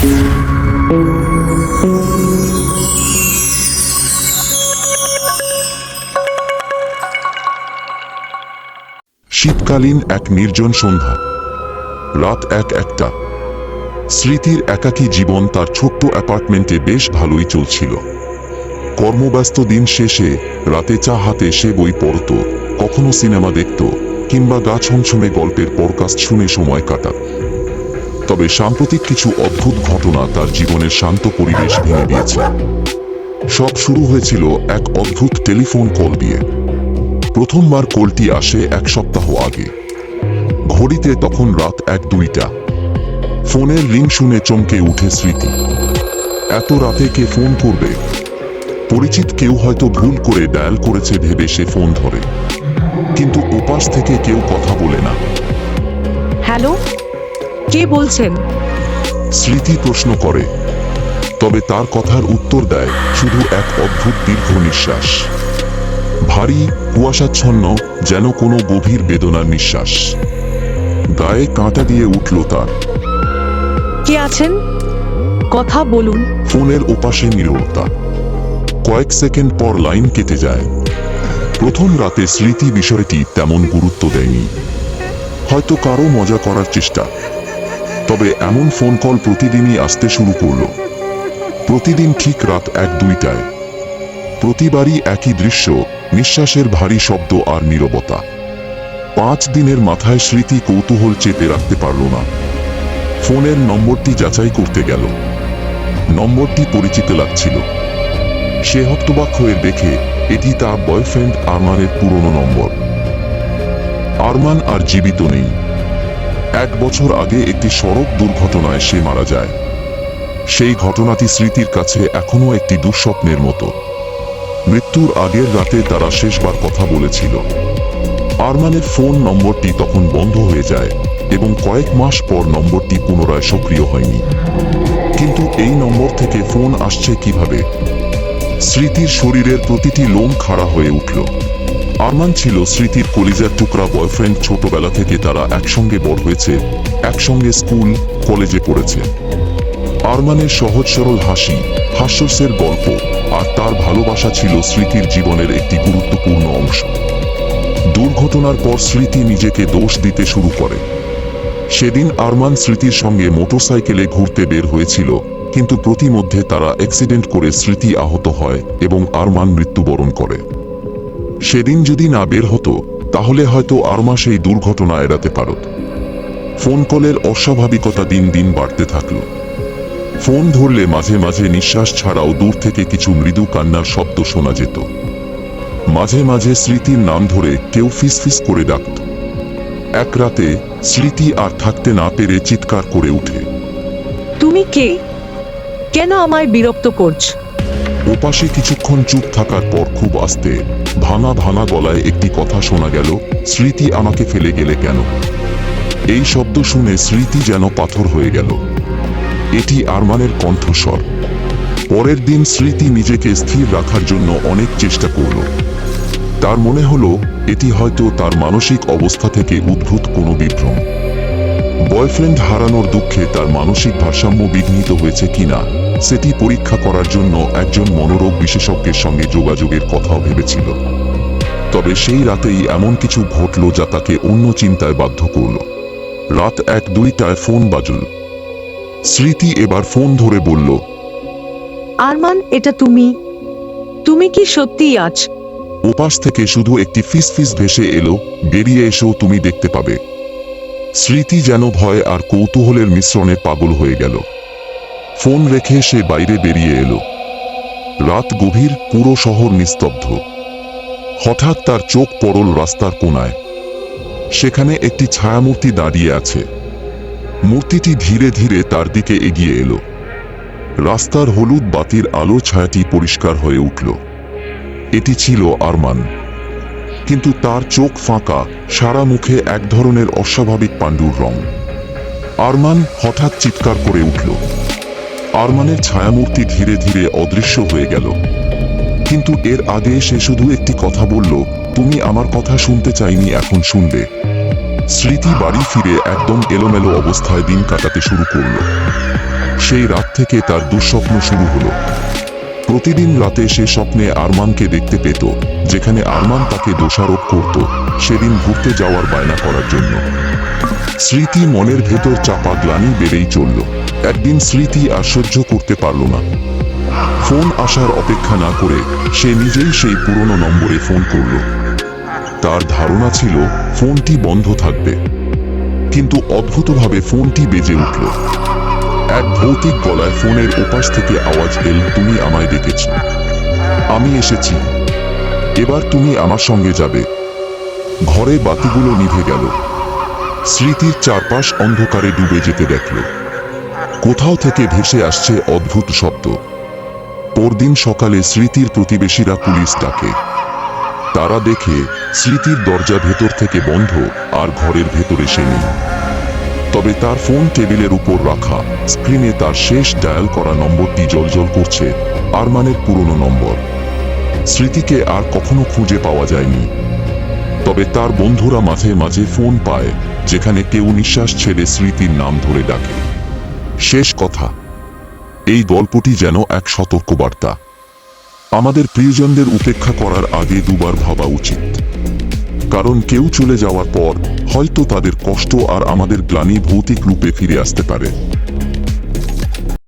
শীতকালীন এক নির্জন সন্ধ্যা, রাত একটা। স্মৃতির একাকী জীবন তার ছোট্ট অ্যাপার্টমেন্টে বেশ ভালোই চলছিল। কর্মব্যস্ত দিন শেষে রাতে চা হাতে সে বই পড়ত, কখনো সিনেমা দেখত, কিংবা গা ছমছমে গল্পের পডকাস্ট শুনে সময় কাটাত। তবে সাম্প্রতিক কিছু অদ্ভুত ঘটনা তার জীবনের শান্ত পরিবেশ ভেঙে দিয়েছে। সব শুরু হয়েছিল এক অদ্ভুত টেলিফোন কল দিয়ে। প্রথমবার কলটি আসে এক সপ্তাহ আগে। ঘড়িতে তখন রাত 1-2টা। ফোনের রিং শুনে চমকে উঠে স্মৃতি। এত রাতে কে ফোন করবে? পরিচিত কেউ হয়তো ভুল করে ডায়াল করেছে ভেবে সে ফোন ধরে, কিন্তু ওপাশ থেকে কেউ কথা বলে না। হ্যালো, কে বলছেন? স্মৃতি প্রশ্ন করে, তবে তার কথার উত্তর দেয় শুধু এক অদ্ভুত দীর্ঘ নিঃশ্বাস। ভারী, কুয়াশাচ্ছন্ন, যেন কোনো গভীর বেদনার নিঃশ্বাস। গায়ে কাঁটা দিয়ে উঠল তার। কে আছেন? কথা বলুন। ফোনের ওপাশে নীরবতা। কয়েক সেকেন্ড পর লাইন কেটে যায়। প্রথম রাতে স্মৃতি বিষয়টি তেমন গুরুত্ব দেয়নি, হয়তো কারো মজা করার চেষ্টা। তবে এমন ফোন কল প্রতিদিনই আসতে শুরু করলো। প্রতিদিন ঠিক রাত 1-2টায়। প্রতিবারই একই দৃশ্য, নিঃশ্বাসের ভারী শব্দ আর নীরবতা। 5 দিনের মাথায় স্মৃতি কৌতূহল চেপে রাখতে পারল না। ফোনের নম্বরটি যাচাই করতে গেল। নম্বরটি পরিচিত লাগছিল। সে হতবাক হয়ে দেখে এটি তার বয়ফ্রেন্ড আরমানের পুরনো নম্বর। আরমান আর জীবিত নেই। 1 বছর আগে একটি সড়ক দুর্ঘটনায় সে মারা যায়। সেই ঘটনাটি স্মৃতির কাছে এখনো একটি দুঃস্বপ্নের মতো। মৃত্যুর আগের রাতে তারা শেষবার কথা বলেছিল। আরমানের ফোন নম্বরটি তখন বন্ধ হয়ে যায় এবং কয়েক মাস পর নম্বরটি পুনরায় সক্রিয় হয়নি। কিন্তু এই নম্বর থেকে ফোন আসছে কিভাবে? স্মৃতির শরীরের প্রতিটি লোম খাড়া হয়ে উঠল। আরমান ছিল স্মৃতির কলিজার টুকরা বয়ফ্রেন্ড। ছোটবেলা থেকে তারা একসঙ্গে বড় হয়েছে, একসঙ্গে স্কুল, কলেজে পড়েছে। আরমানের সহজ সরল হাসি, হাস্যস্যের গল্প আর তার ভালোবাসা ছিল স্মৃতির জীবনের একটি গুরুত্বপূর্ণ অংশ। দুর্ঘটনার পর স্মৃতি নিজেকে দোষ দিতে শুরু করে। সেদিন আরমান স্মৃতির সঙ্গে মোটরসাইকেলে ঘুরতে বের হয়েছিল, কিন্তু প্রতিমধ্যে তারা অ্যাক্সিডেন্ট করে স্মৃতি আহত হয় এবং আরমান মৃত্যুবরণ করে। সেদিন যদি না বের হতো তাহলে হয়তো আরমা সেই দুর্ঘটনা এড়াতে পারত। ফোন কলের অস্বাভাবিকতা দিন দিন বাড়তে থাকল। ফোন ধরলে মাঝে মাঝে নিঃশ্বাস ছাড়াও দূর থেকে কিছু মৃদু কান্নার শব্দ শোনা যেত। মাঝে মাঝে স্মৃতির নাম ধরে কেউ ফিসফিস করে ডাকত। এক রাতে স্মৃতি আর থাকতে না পেরে চিৎকার করে উঠে, তুমি কে? কেন আমায় বিরক্ত করছ? ওপাশে কিছুক্ষণ চুপ থাকার পর খুব আস্তে, ভাঙা ভাঙা গলায় একটি কথা শোনা গেল, স্মৃতি আমাকে ফেলে গেলে কেন? এই শব্দ শুনে স্মৃতি যেন পাথর হয়ে গেল। এটি আরমানের কণ্ঠস্বর। পরের দিন স্মৃতি নিজেকে স্থির রাখার জন্য অনেক চেষ্টা করল। তার মনে হলো এটি হয়তো তার মানসিক অবস্থা থেকে উদ্ভূত কোনো বিভ্রম। বয়ফ্রেন্ড হারানোর দুঃখে তার মানসিক ভারসাম্য বিঘ্নিত হয়েছে কিনা সেটি পরীক্ষা করার জন্য একজন মনোরোগ বিশেষজ্ঞের সঙ্গে যোগাযোগের কথাও ভেবেছিল। তবে সেই রাতেই এমন কিছু ঘটল যা তাকে অন্য চিন্তায় বাধ্য করল। রাত 1-2টায় ফোন বাজল। স্মৃতি এবার ফোন ধরে বলল, আরমান, এটা তুমি? তুমি কি সত্যিই আছ? ওপাশ থেকে শুধু একটি ফিসফিস ভেসে এলো, বেরিয়ে এসেও তুমি দেখতে পাবে। স্মৃতি যেন ভয় আর কৌতূহলের মিশ্রণে পাগল হয়ে গেল। ফোন রেখে সে বাইরে বেরিয়ে এলো। রাত গভীর, পুরো শহর নিস্তব্ধ। হঠাৎ তার চোখ পড়ল রাস্তার কোণায়। সেখানে একটি ছায়ামূর্তি দাঁড়িয়ে আছে। মূর্তিটি ধীরে ধীরে তার দিকে এগিয়ে এলো। রাস্তার হলুদ বাতির আলো ছায়াটি পরিষ্কার হয়ে উঠল। এটি ছিল আরমান, কিন্তু তার চোখ ফাঁকা, সারা মুখে এক ধরনের অস্বাভাবিক পাণ্ডুর রং। আরমান হঠাৎ চিৎকার করে উঠল। আরমানের ছায়ামূর্তি ধীরে ধীরে অদৃশ্য হয়ে গেল। কিন্তু এর আগে সে শুধু একটি কথা বলল, তুমি আমার কথা শুনতে চাইনি, এখন শুনবে। স্মৃতি বাড়ি ফিরে একদম এলোমেলো অবস্থায় দিন কাটাতে শুরু করল। সেই রাত থেকে তার দুঃস্বপ্ন শুরু হলো। প্রতিদিন রাতে সে স্বপ্নে আরমানকে দেখতে পেত, যেখানে আরমান তাকে দোষারোপ করত সেদিন ঘুরতে যাওয়ার বায়না করার জন্য। স্মৃতি মনের ভেতর চাপা গ্লানি বেড়েই চলল। একদিন স্মৃতি আর সহ্য করতে পারল না। ফোন আসার অপেক্ষা না করে সে নিজেই সেই পুরনো নম্বরে ফোন করল। তার ধারণা ছিল ফোনটি বন্ধ থাকবে, কিন্তু অদ্ভুতভাবে ফোনটি বেজে উঠল। এক ভৌতিক গলায় ফোনের ওপাশ থেকে আওয়াজ এল, তুমি আমায় ডেকেছ, আমি এসেছি, এবার তুমি আমার সঙ্গে যাবে। ঘরে বাতিগুলো নিভে গেল। স্মৃতির চারপাশ অন্ধকারে ডুবে যেতে দেখল। কোথাও থেকে ভেসে আসছে অদ্ভুত শব্দ। পরদিন সকালে স্মৃতির প্রতিবেশীরা পুলিশ ডাকে। তারা দেখে স্মৃতির দরজা ভেতর থেকে বন্ধ আর ঘরের ভেতরে সে নেই। তবে তার ফোন টেবিলের উপর রাখা, স্ক্রিনে তার শেষ ডায়াল করা নম্বরটি জ্বলজ্বল করছে, আরমানের পুরনো নম্বর। স্মৃতিকে আর কখনো খুঁজে পাওয়া যায়নি। তবে তার বন্ধুরা মাঝে মাঝে ফোন পায়, যেখানে কেউ নিঃশ্বাস ছেড়ে স্মৃতির নাম ধরে ডাকে। শেষ কথা, এই গল্পটি যেন এক সতর্কবার্তা। আমাদের প্রিয়জনদের উপেক্ষা করার আগে দুবার ভাবা উচিত, কারণ কেউ চলে যাওয়ার পর হয়তো তাদের কষ্ট আর আমাদের গ্লানি ভৌতিক রূপে ফিরে আসতে পারে।